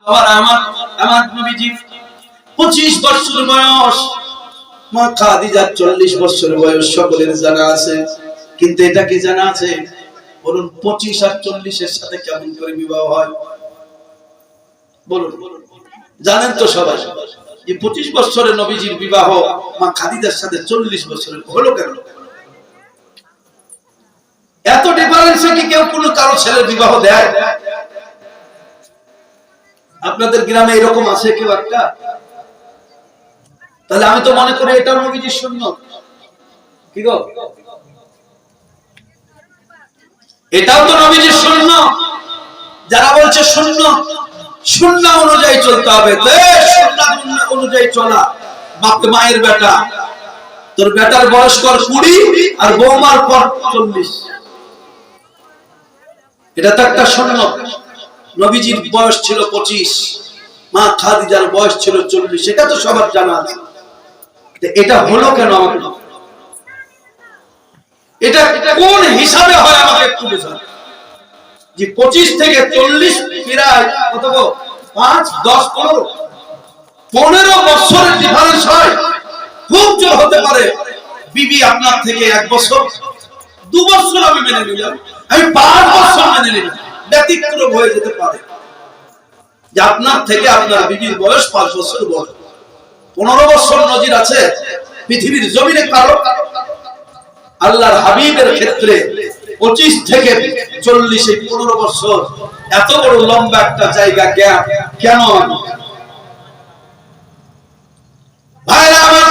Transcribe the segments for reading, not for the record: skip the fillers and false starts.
আবার আমার নবীজি 25 বছর বয়স, মা খাদিজার 40 বছর বয়স, সকলের জানা আছে। কিন্তু এটা কি জানা আছে? বলুন 25 আর 40 এর সাথে কেমন করে বিবাহ হয়? বলুন, জানেন তো সবাই যে 25 বছরের নবীজির বিবাহ মা খাদিজার সাথে 40 বছরের হলো কেন? এত ডিফারেন্সে কি কেউ কোনো কারো ছেলের বিবাহ দেয়? আপনাদের গ্রামে এরকম আছে কেউ একটা? তাহলে আমি তো মনে করি এটা নবীজির সুন্নাত। কি গো, এটাও তো নবীজির সুন্নাত। যারা বলছে সুন্নাত, সুন্নাহ অনুযায়ী চলতে হবে, তো সুন্নাত অনুযায়ী চলা। বাপ মায়ের বেটা, তোর বেটার বয়স কর 20 আর বৌমার পর 40, এটা তো একটা সুন্নাত। নবীজির বয়স ছিল 25, মা খাদিজার বয়স ছিল 40, এটা তো সবার জানা আছে। এটা হলো কেন? আমাকে এটা কোন হিসাবে হয় আমাকে একটু বোঝান। যে 25 থেকে 40 প্রায় কত গো? 5, 10, 15 বছরের ডিফারেন্স হয়। খুব জোর হতে পারে বিবি আপনার থেকে 1 বছর, 2 বছর আমি মেনে নিলাম, আমি 5 বছর মেনে নিলাম। ব্যতিক্রম হয়ে যেতে পারে যে আপনার থেকে আপনার বিবির বয়স 5 বছর বড়। 15 বছর নজির আছে পৃথিবীর জমিনে কারো। আল্লাহর হাবিবের ক্ষেত্রে 25 থেকে 40, এই 15 বছর, এত বড় লম্বা একটা জায়গা গ্যাপ কেন? ভাইরা আমার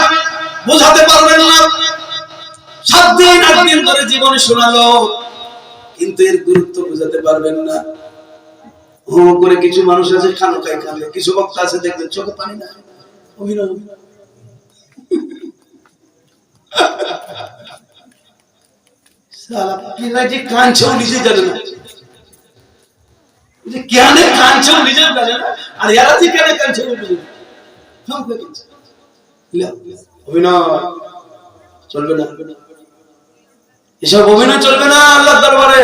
বোঝাতে পারবেন না। 7 দিন 8 দিন ধরে জীবনে শোনালো, কিন্তু এর গুরুত্ব বোঝাতে পারবেন না। হো করে কিছু মানুষ আছে খানো খাই খাবে, কিছু বক্তা আছে দেখবেন চোখে পানি না, অভিনয়। কাঁদছেও নিজে জানে না, কেন কাঁদছেও নিজে জানে না, আর এরা যে কেন কাঁদছে অভিনয় চলবে না। এসব অভিনয় চলবে না আল্লাহর দরবারে।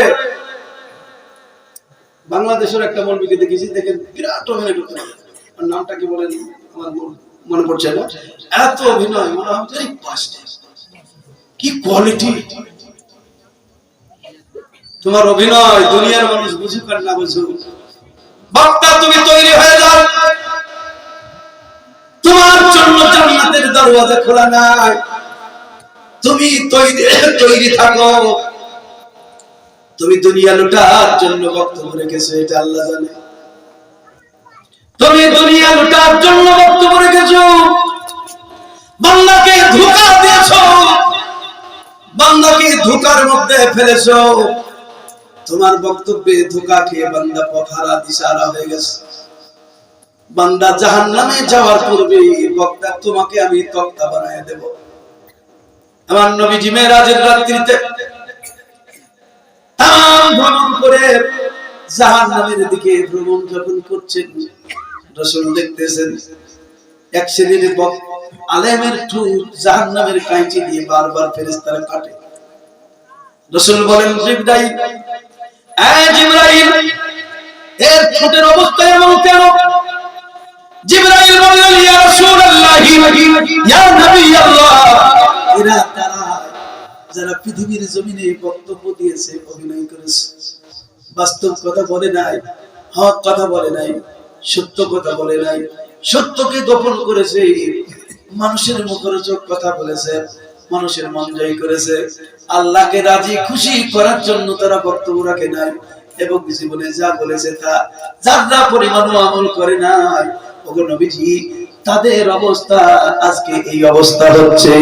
বাংলাদেশের একটা মৌলবীকে দেখেছি, দেখেন বিরাট অভিনয় করতে পারে, নামটা কি বলেন আমার মনে পড়ছে না। এত অভিনয়, মনে হচ্ছে কি কোয়ালিটি তোমার অভিনয়। দুনিয়ার মানুষ বুঝুক আর না বুঝুক, বক্তা তুমি তৈরি হয়ে যাও, তোমার জন্য জান্নাতের দরওয়াজা খোলা নাই, তুমি তৈরি থাকো। তুমি দুনিয়া লুটার জন্য বক্তব্য রেখেছো, এটা আল্লাহ জানে। তুমি দুনিয়া লুটার জন্য বক্তব্য রেখেছো, বান্দাকে ধোঁকা দিয়েছো, বান্দাকে ধোঁকার মধ্যে ফেলেছো। তোমার বক্তব্যে ধোঁকা খেয়ে বান্দা পথহারা দিশাহারা হয়ে গেছে। বান্দা জাহান্নামে যাওয়ার পূর্বে বক্তা তোমাকে আমি তক্তা বানায় দেব। আমার নবীজি মেরাজের রাত্রিতে ভ্রমণ করে জাহান্নামের দিকে ভ্রমণ যখন করছেন, রাসূল দেখতেছেন এক শ্রেণীর আলেমের ঠোঁট জাহান্নামের কাঁচি দিয়ে বারবার ফেরেশতারা কাটে। রাসূল বলেন, জিবরাইল, জিবরাইল, এর ঠোঁটের অবস্থা এমন কেন? জিবরাইল বললেন, ইয়া রাসূলুল্লাহ, ইয়া নবী আল্লাহ, এরা তারা যারা পৃথিবীর জমিনে বক্তব্য দিয়েছে, অভিনয় করেছে, বাস্তব কথা বলে নাই, হক কথা বলে নাই, সত্য কথা বলে নাই, সত্যকে গোপন করেছে, মানুষের মুখরোচক কথা বলেছে, মানুষের মন জয় করেছে, আল্লাহকে রাজি খুশি করার জন্য তারা বক্তব্য রাখে নাই, এবং জীবনে যা বলেছে তা যারা পরিমাণও আমল করে নাই। ওগো নবীজি, তাদের অবস্থা আজকে এই অবস্থা হচ্ছে।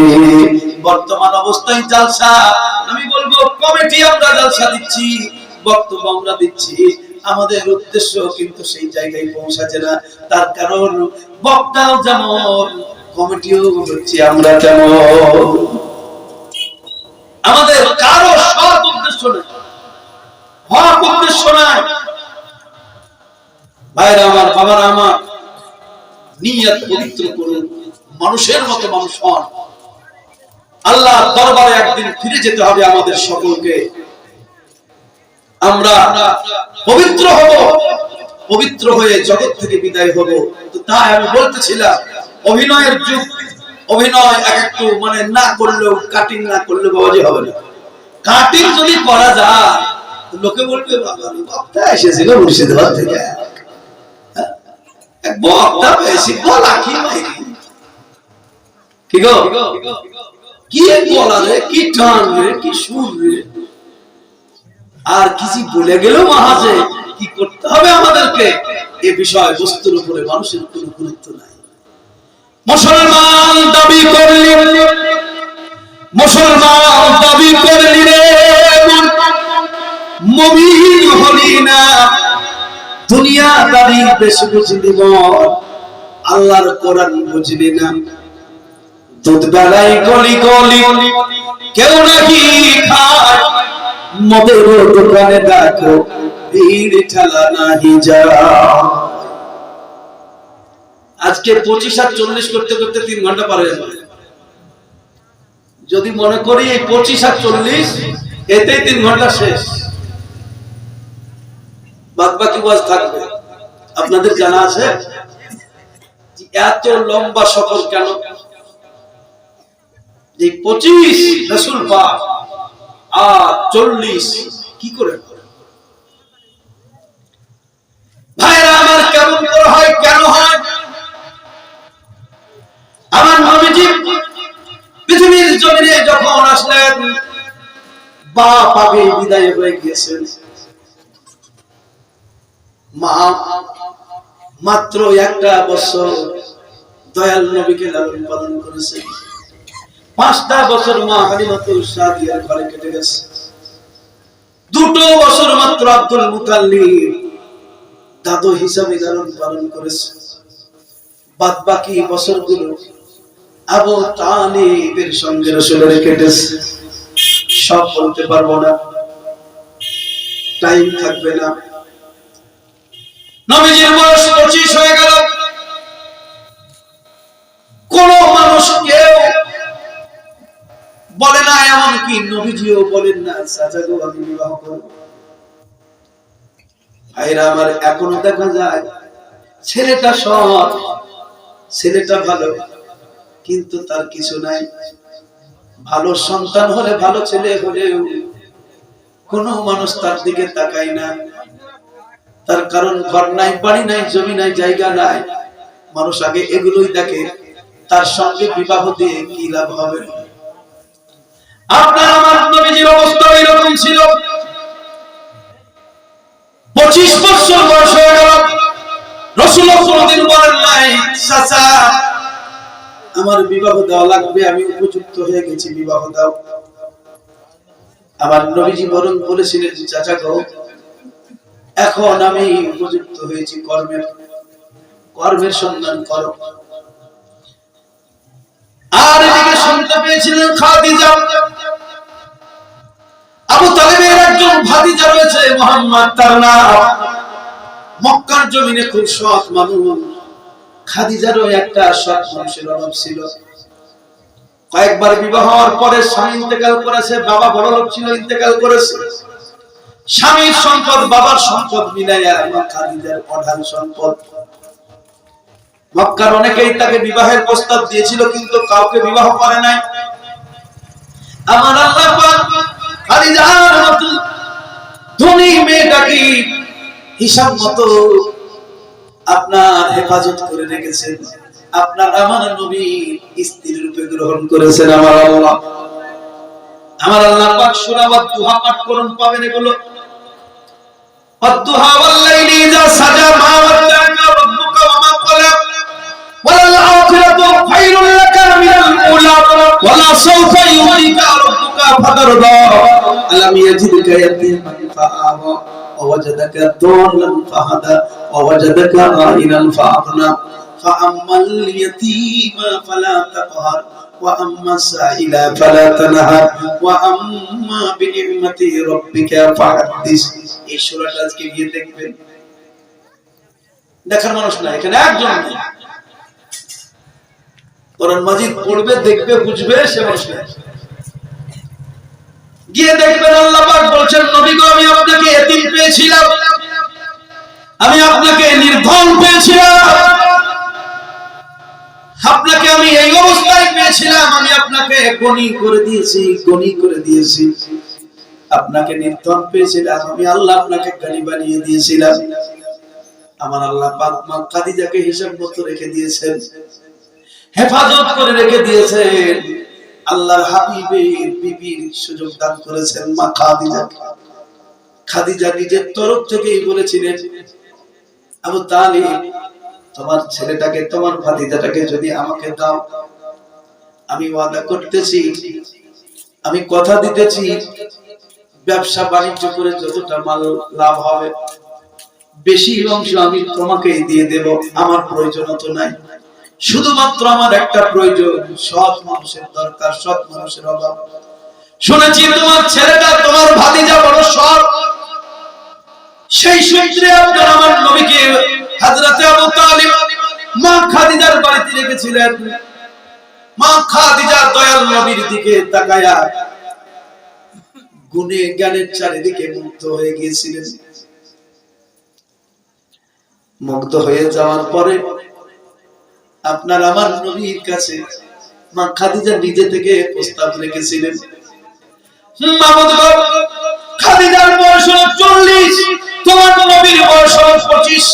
বর্তমান অবস্থায় জালসা, আমি বলবো কমিটি আমরা জালসা দিচ্ছি, বক্তব্য আমরা দিচ্ছি, আমাদের উদ্দেশ্য কিন্তু সেই জায়গায় পৌঁছাচ্ছে না। তার কারণ বক্তাও যেমন, কমিটিও হচ্ছে আমরা যেমন। আমাদের কারো সৎ উদ্দেশ্য নেই, হক উদ্দেশ্য নাই। ভাইরা আমার, বাবারা আমার, নিয়ত পবিত্র করুন, মানুষের মতো মানুষ হন। আল্লাহ দরবারে একদিন ফিরে যেতে হবে আমাদের সকলকে। আমরা পবিত্র হব, পবিত্র হয়ে জগৎ থেকে বিদায় হব। তো তাই আমি বলতেছিলাম অভিনয়ের যুগ, অভিনয় একটু মানে না করলেও, কাটিং না করলে বাবাজি হবে না। কাটিং যদি করা যায় লোকে বলবে বাবা বক্তা এসেছিল মুর্শিদাবাদ থেকে, এক বক্তা পেয়েছি গলা কি মাইরি, কি গো কি গলা রে, কি টান রে, কি সুর রে, আর কিছু বলে গেল মহাজে কি করতে হবে আমাদেরকে, এ বিষয় বস্তুর উপরে মানুষের কোনো গুরুত্ব নাই। মুসলমান দাবি করলি, মুসলমান দাবি করলি রে মুমিন হলি না, দুনিয়া দাবি বেশ বুঝলি মর, আল্লাহর কোরআন বুঝলি না। দুধ বেলায় গলি গলি কেউ নাকি খায়, মদের দোকানে দেখো ভিড় ঠেলা নাহি যায়। আজকে 25 আর 40 করতে করতে 3 ঘন্টা পার হয়ে যাবে। যদি মনে করি এই 25 আর 40 এতেই 3 ঘন্টা শেষ, বাদ বাকি ওয়াজ থাকবে। আপনাদের জানা আছে এত লম্বা সফর কেন? যে 25 রাসূল পাক আর 40 কি করে? ভাইরা আমার কেমন করে হয়, কেন হয়? আমার নবীজি পৃথিবীর জমিনে যখন আসলেন, বাপ আগে বিদায় হয়ে গিয়েছেন, মা মাত্র 1টা বছর দয়াল নবীকে লালন পালন করেছে। 5টা বছর মা হালিমাতুল সাদিয়ার ঘরে কেটে গেছে। 2টো বছর মাত্র আব্দুল মুতাল্লিব দাদু হিসাবে লালন পালন করেছে। বাদ বাকি বছরগুলো আবু তালিবের সঙ্গে রাসূলের কেটেছে। সব বলতে পারবো না, টাইম থাকবে না। নবীজির বয়স 25 হয়ে গেল। কোন মানুষ কেউ বলে না, এমনকি নবীজিও বলেন না চাচা গো আমি বিবাহ করব। ভাইরা আমার এখনো দেখা যায় ছেলেটা সৎ, ছেলেটা ভালো, কিন্তু তার কিছু নাই। ভালো সন্তান হলে, ভালো ছেলে হলেও কোন মানুষ তার দিকে তাকায় না। তার কারণ ঘর নাই, বাড়ি নাই, জমি নাই, জায়গা নাই। মানুষ আগে এগুলোই দেখে, তার সঙ্গে বিবাহ দিয়ে কি লাভ হবে। আপনার আমার নবীজির অবস্থা এরকম ছিল। 25 বছর বয়স হয়ে গেল, রাসূলুল্লাহ কোনদিন বলেন নাই চাচা আমার বিবাহ দেওয়া লাগবে, আমি উপযুক্ত হয়ে গেছি, বিবাহ দাও। আমার নবীজি বরং বলেছিলেন চাচা গো এখন আমি উপযুক্ত হয়েছি, কর্মের সন্ধান করো। আর এদিকে শুনতে পেয়েছিলেন খাদিজা, আবু তালেবের একজন ভাতিজা রয়েছে মুহাম্মদ তার নাম। মক্কার জমিনে খুব সৎ মানুষ। খাদিজারও একটা সৎ মানুষের অভাব ছিল। কয়েকবার বিবাহ হওয়ার পরে স্বামী ইন্তেকাল করেছে, বাবা বড় লোক ছিল, ইন্তেকাল করেছে। স্বামীর সম্পদ বাবার সম্পদ মিলাইয়া খাদিজার অঢাল সম্পদ। মক্কার অনেকেই তাকে বিবাহের প্রস্তাব দিয়েছিল, কিন্তু কাউকে বিবাহ করে নাই। আমার আল্লাহ পাক খাদিজার মতো ধনী মেয়েটাকে হিসাব মতো আপনার হেফাজত করে রেখেছেন, আপনার আমার নবী স্ত্রী রূপে গ্রহণ করেছেন। আমার আল্লাহ পাক সূরা ওয়াদ-দুহা পাঠ করুন, পাবেন এগুলো। ওয়াদ-দুহা ওয়াল-লাইলি ইযা সাজা মা ওয়াদ্দাকা রাব্বুকা ওয়া মা ক্বালা ওয়াল আখিরাতু খায়রুল লাকা মিনাল উলা ওয়ালা সাওফা ইউতিকা রাব্বুকা ফাতারদা আলাম ইয়াজিদকা ইয়াতীমান ফাআওয়া ওয়াজাদাকা দাল্লান ফাহাদা ওয়াজাদাকা আইলান ফাআগনা ফাআম্মাল ইয়াতীমা ফালা তাকহার وأما السائل فلا تنهر وأما بنعمة ربك فحدث। এই সূরাটা আজকে গিয়ে দেখবেন, দেখার মানুষ না এখানে একজন নেই। কোরআন মাজিদ পড়বে, দেখবে, বুঝবে, সে মানুষ না। গিয়ে দেখবেন আল্লাহ পাক বলছেন নবী গো আমি আপনাকে এতিম পেয়েছিলাম, আমি আপনাকে নির্ধন পেয়েছিলাম, আপনাকে আমি এই অবস্থায় পেয়েছিলাম, আমি আপনাকে গনি করে দিয়েছি। আপনাকে নির্ধন পেয়েছিলাম, আমি আল্লাহ আপনাকে গানি বানিয়ে দিয়েছিলাম। আমার আল্লাহ পাক মা খাদিজাকে হিসাব মতো রেখে দিয়েছেন, হেফাজত করে রেখে দিয়েছেন। আল্লাহর হাবিবের বিবির সুযোগ দান করেছেন মা খাদিজাকে। খাদিজা নিজের তরফ থেকেই বলেছিলেন, আবু তালিব, তোমার ছেলেটাকে, তোমার ভাতিজাটাকে যদি আমাকে দাও, আমি ওয়াদা করতেছি, আমি কথা দিতেছি, ব্যবসা বাণিজ্য করে যতটা মাল লাভ হবে বেশি অংশ আমি তোমাকেই দিয়ে দেব। আমার প্রয়োজন তো নাই, শুধুমাত্র আমার একটা প্রয়োজন, সৎ মানুষের দরকার, সৎ মানুষের অভাব। শুনেছি তোমার ছেলেটা, তোমার ভাতিজা বড় সৎ, সেই সূত্রে আপনারা আমার নবীকে হযরতে আবু তালিব মা খাদিজার বাড়িতে রেখেছিলেন। মা খাদিজা দয়াল নবীর দিকে তাকায়া গুণে জ্ঞানের চারিদিকে মুগ্ধ হয়ে গিয়েছিলেন। মুগ্ধ হয়ে যাওয়ার পরে আপনার আমার নবীর কাছে মা খাদিজা নিজে থেকে প্রস্তাব রেখেছিলেন, মাহমুদ গো, খাদিজার বয়স 40, তোমার নবীর বয়স 25,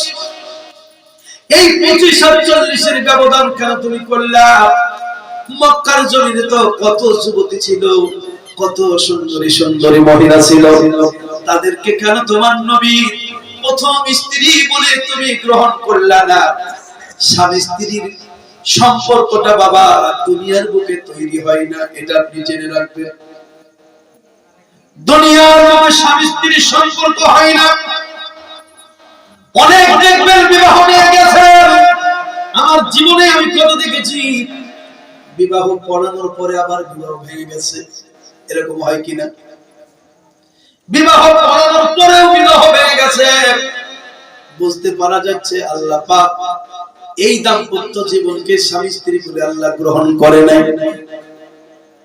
এই 25 আর 40 এর ব্যবধান কেন তুমি করলা? মক্কার জমিনে তো কত যুবতী ছিল, কত সুন্দরী সুন্দরী মহিলা ছিল, তাদেরকে কেন তোমার নবী প্রথম স্ত্রী বলে তুমি গ্রহণ করলা না? স্বামী স্ত্রীর সম্পর্কটা বাবা দুনিয়ার বুকে তৈরি হয় না, এটা আপনি জেনে রাখবেন। দুনিয়ার বুকে স্বামী স্ত্রীর সম্পর্ক হয় না। অনেক দেখবেন বিবাহ নিয়ে গেছে, আমার জীবনে আমি কত দেখেছি, বিবাহ পড়ানোর পরে আবার বিবাহ ভেঙে গেছে, এরকম হয় কিনা? বিবাহ পড়ানোর পরেও বিবাহ ভেঙে গেছে। বুঝতে পারা যাচ্ছে আল্লাহ পাক এই দাম্পত্য জীবনকে স্বামী স্ত্রী বলে আল্লাহ গ্রহণ করে নাই।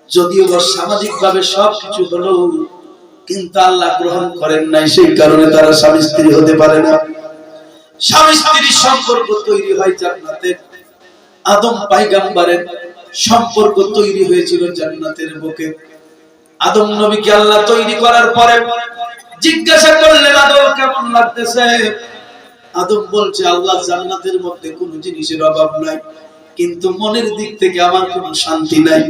যদিও সামাজিক ভাবে সবকিছু হলো, কিন্তু আল্লাহ গ্রহণ করেন নাই, সেই কারণে তারা স্বামী স্ত্রী হতে পারে না। স্বামী স্ত্রীর সম্পর্ক তৈরি হয় জান্নাতে। আদম পয়গম্বরের সম্পর্ক তৈরি হয়েছিল জান্নাতের বুকে। আদম নবীকে আল্লাহ তৈরি করার পরে জিজ্ঞাসা করলেন, আদম কেমন লাগতেছে? আদম বলছে, আল্লাহ জান্নাতের মধ্যে কোনো জিনিসের অভাব নাই, কিন্তু মনের দিক থেকে আমার কোনো শান্তি নাই।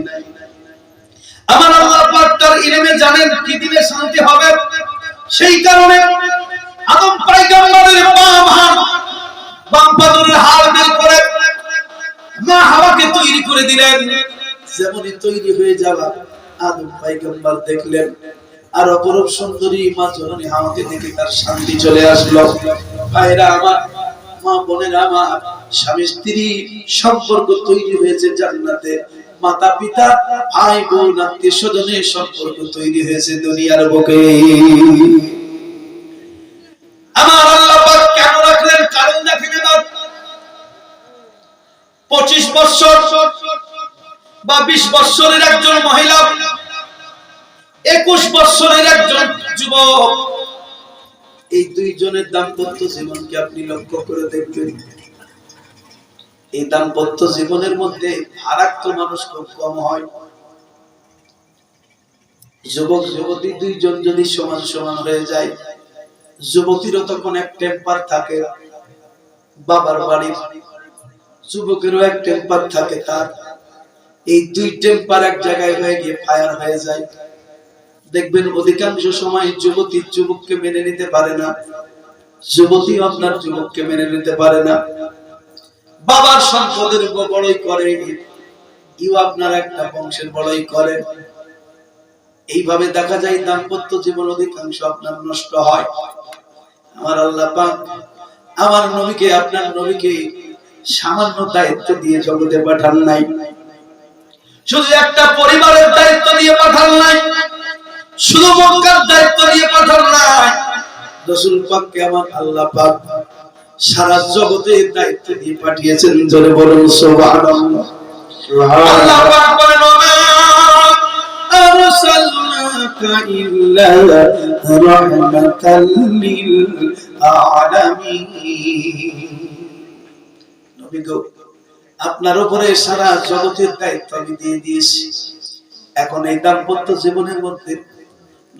আমার আল্লাহ পাক তার ইলমে জানেন কি দিলে শান্তি হবে, সেই কারণে আদম পয়গম্বরের বাম পাদরের হাড় বের করে মা হাওয়াকে তৈরি করে দিলেন। যেমনই তৈরি হয়ে যাওয়া আদম পয়গম্বর দেখলেন আর অপরূপ সুন্দরী মা জননী হাওয়াকে দেখে তার শান্তি চলে আসলো। ভাইরা আমার, মা বোনেরা আমার, স্বামী স্ত্রী সম্পর্ক তৈরি হয়েছে জান্নাতে। মাতা পিতা ভাই বোন আত্মীয় স্বজনের সম্পর্ক তৈরি হয়েছে দুনিয়ার বুকে। আমার আল্লাহ পাক কেন রাখলেন? কারণ দেখেন, এবার 25 বছর বা 20 বছরের একজন মহিলা, 21 বছরের একজন যুবক, এই দুইজনের দাম্পত্য জীবনকে আপনি লক্ষ্য করে দেখবেন। এই দাম্পত্য জীবনের মধ্যে ফারাক তো মানুষ খুব কম হয়। যুবক যুবতী দুইজন যদি সমান সমান হয়ে যায়, যুবতীরও তখন এক টেম্পার থাকে, বাবার বাড়ির যুবকেরও এক টেম্পার থাকে তার। এই দুই টেম্পার এক জায়গায় হয়ে গিয়ে ফায়ার হয়ে যায়। দেখবেন অধিকাংশ সময় যুবতী যুবককে মেনে নিতে পারে না, যুবতী আপনার যুবককে মেনে নিতে পারে না। বাবার সম্পদের বড়াই করে, ইউ আপনার একটা বংশের বড়াই করে। এইভাবে দেখা যায় দাম্পত্য জীবন অধিকাংশ আপনার নষ্ট হয়। আমার আল্লাহ পাক আমার নবীকে, আপনার নবীকে সামান্য দায়িত্ব দিয়ে জগতে পাঠান নাই, শুধু একটা পরিবারের দায়িত্ব দিয়ে পাঠান নাই, শুধু মক্কার দায়িত্ব দিয়ে পাঠান নাই। রাসূল পাককে আমার আল্লাহ পাক সারা জগতের দায়িত্ব দিয়ে পাঠিয়েছেন। জোরে বলুন সুবহানাল্লাহ। আল্লাহ পাক বলেন, আরসালনাকা ইল্লা রাহমাতাল লিল আলামিন। নবী গো, আপনার উপরে সারা জগতের দায়িত্ব আমি দিয়ে দিয়েছি। এখন এই দাম্পত্য জীবনের মধ্যে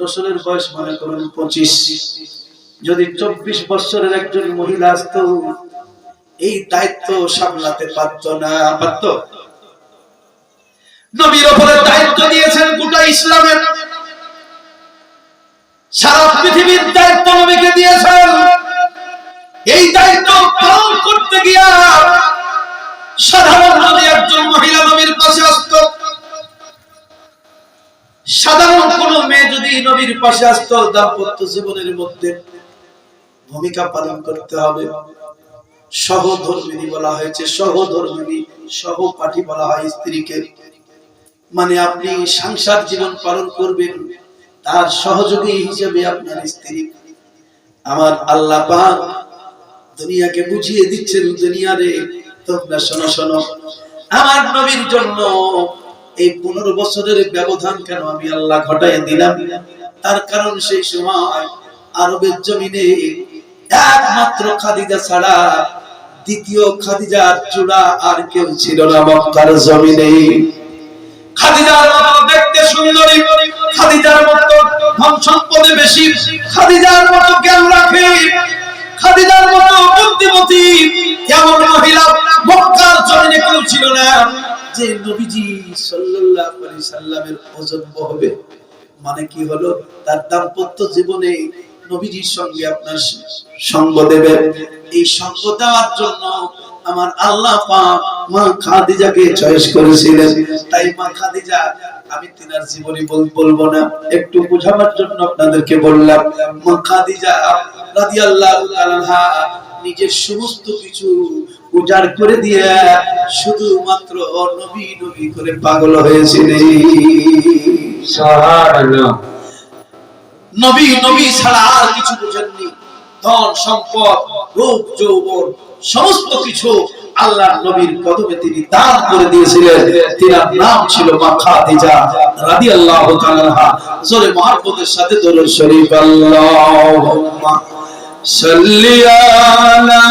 রাসূলের বয়স মনে করেন 25, যদি 24 বছরের একজন মহিলা আসতো, এই দায়িত্ব সামলাতে পারত না। পারত? নবীর উপরে দায়িত্ব দিয়েছেন গোটা ইসলামের, সারা পৃথিবীর দায়িত্ব নবীকে দিয়েছেন। এই দায়িত্ব পালন করতে গিয়া সাধারণ যদি একজন মহিলা নবীর পাশে আসতো, সাধারণ কোন মেয়ে যদি নবীর পাশে আসতো, দাম্পত্য জীবনের মধ্যে ভূমিকা পালন করতে হবে। সহধর্মিণী বলা হয়েছে, সহধর্মিণী, সহপাঠী বলা হয় স্ত্রীকে। মানে আপনি সংসার জীবন পালন করবেন, তার সহযোগী হিসেবে আপনার স্ত্রী। আমার আল্লাহ পাক দুনিয়াকে বুঝিয়ে দিচ্ছেন, দুনিয়ারে তোমরা শোনো শোনো, আমার নবীর জন্য এই 15 বছরের ব্যবধান কেন আমি আল্লাহ ঘটায় দিলাম? তার কারণ সেই সময় আরবের জমিনে একমাত্র খাদিজা ছাড়া দ্বিতীয় খাদিজার চূড়া আর কেউ ছিল না মক্কার জমিনে। খাদিজার মতো দেখতে সুন্দরী, খাদিজার মতো ধন সম্পদে বেশি, খাদিজার মতো জ্ঞান রাখে, খাদিজার মতো বুদ্ধিমতী এমন মহিলা মক্কার জমিনে কেউ ছিল না যে নবীজি সাল্লাল্লাহু আলাইহি সাল্লামের প্রজন্ম হবে। মানে কি হলো, তার দাম্পত্য জীবনে নবীজির সঙ্গে আপনার সঙ্গ দেবে। এই সঙ্গ দেওয়ার জন্য আমার আল্লাহ পাক মা খাদিজাকে চয়েস করেছিলেন। তাই মা খাদিজা, আমি তিনার জীবনী বলবো না, একটু বোঝানোর জন্য আপনাদেরকে বললাম। মা খাদিজা রাদিয়াল্লাহু তাআলা নিজের সমস্ত কিছু উজাড় করে দিয়ে শুধুমাত্র নবী নবী করে পাগল হয়েছিলেন। সুবহানাল্লাহ। নবী নবী ছাড়া আর কিছু বুঝেননি। ধন সম্পদ, রূপ যৌবন, সমস্ত কিছু আল্লাহর নবীর কদমে তিনি দান করে দিয়েছিলেন। তিনার নাম ছিল মা খাদিজা রাদিয়াল্লাহু তাআলা। জোরে মহব্বতের সাথে দরুদ শরীফ আল্লাহুম্মা সাল্লি আলা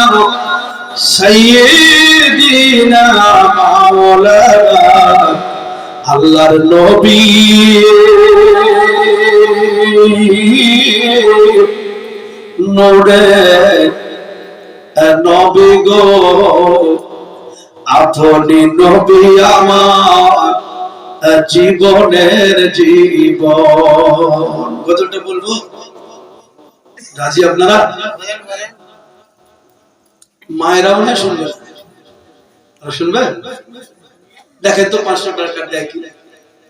সাইয়্যিদিনা মাওলানা। আল্লাহর নবী নূরে নবী গো, আপনি নবী আমার জীবনের জীবন। কতটা বলবো? রাজি আপনারা? মায়েরাও মনে শুনবেন, শুনবেন? দেখেন তো 500 টাকা দেয় কি?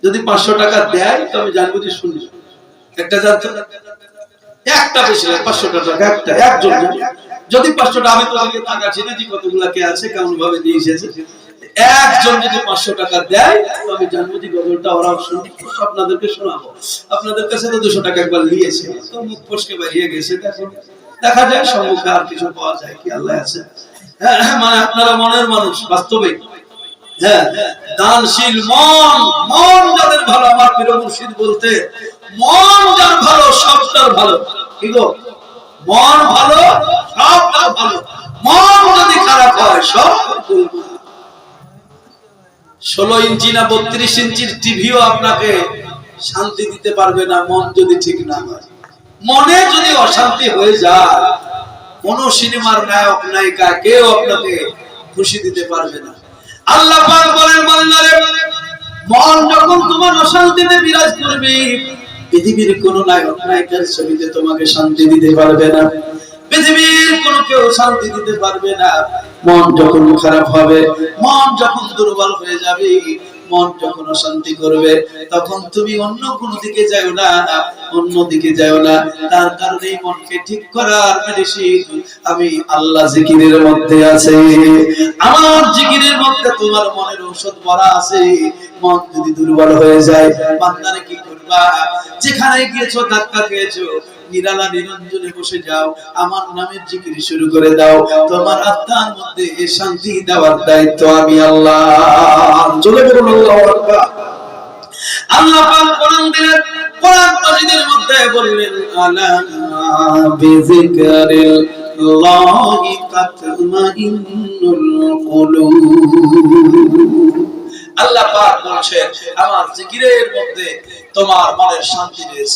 যদি 500 টাকা দেয় তো আমি জানবো যে শুনি। একটা জানতো, একটা বেশি না, 500 টাকা একটা, একজন যদি 500 টাকা, আমি তো আগে টাকা চিনি যে কতগুলা কে আছে, কেমন ভাবে দিয়ে এসেছে, একজন যদি 500 টাকা দেয় তো আমি জানবো যে গজলটা ওরাও শুনি, আপনাদেরকে শোনাবো। আপনাদের কাছে তো 200 টাকা একবার নিয়েছে, তো মুখ ফসকে বেরিয়ে গেছে। দেখুন, দেখা যায় সম্মুখে আর কিছু পাওয়া যায় কি? আল্লাহ আছে। মানে আপনারা মনের মানুষ, বাস্তবে হ্যাঁ, দানশীল মন, মন যাদের ভালো, আমার প্রিয় মুর্শিদ বলতে, মন যার ভালো সবটার ভালো। কি গো? মন ভালো সবটার ভালো, মন যদি খারাপ হয় সব। 16 ইঞ্চি না 32 ইঞ্চির টিভিও আপনাকে শান্তি দিতে পারবে না মন যদি ঠিক না হয়। মনে যদি অশান্তি হয়ে যায়, কোন সিনেমার নায়ক নায়িকা কেউ আপনাকে খুশি দিতে পারবে না। আল্লাহ পাক বলেন, বান্দারে মন যখন তোমার অশান্তিতে বিরাজ করবে, পৃথিবীর কোন নায়ক নায়িকার ছবিতে তোমাকে শান্তি দিতে পারবে না, পৃথিবীর কোন কেউ শান্তি দিতে পারবে না। মন যখন খারাপ হবে, মন যখন দুর্বল হয়ে যাবে, মন যখন অশান্তি করবে, তখন তুমি অন্য কোন দিকে যাও না, অন্য দিকে যাও না। তার কারণে মনকে ঠিক করার মেডিসিন আমি আল্লাহ জিকিরের মধ্যে আছে। আমার জিকিরের মধ্যে তোমার মনের ঔষধ ভরা আছে। মন যদি দুর্বল হয়ে যায়, বান্দারে কি করবা? যেখানে গিয়েছো, ধাক্কা খেয়েছো, নিরালা নিরঞ্জনে বসে যাও, আমার নামের জিকির শুরু করে দাও। তোমার আত্মার মধ্যে শান্তি দেওয়ার দায়িত্ব আমি আল্লাহ। চলে বলুন আল্লাহু আকবার। আল্লাহ পাক কোরআন দিলেন, কোরআন মাজিদের মধ্যে বললেন আলা বিযিকরিল্লাহি তাতমাইন্নুল কুলুব। আল্লাহ পাক বলছেন আমার জিকিরের মধ্যে তোমার মনের শান্তি রয়েছে।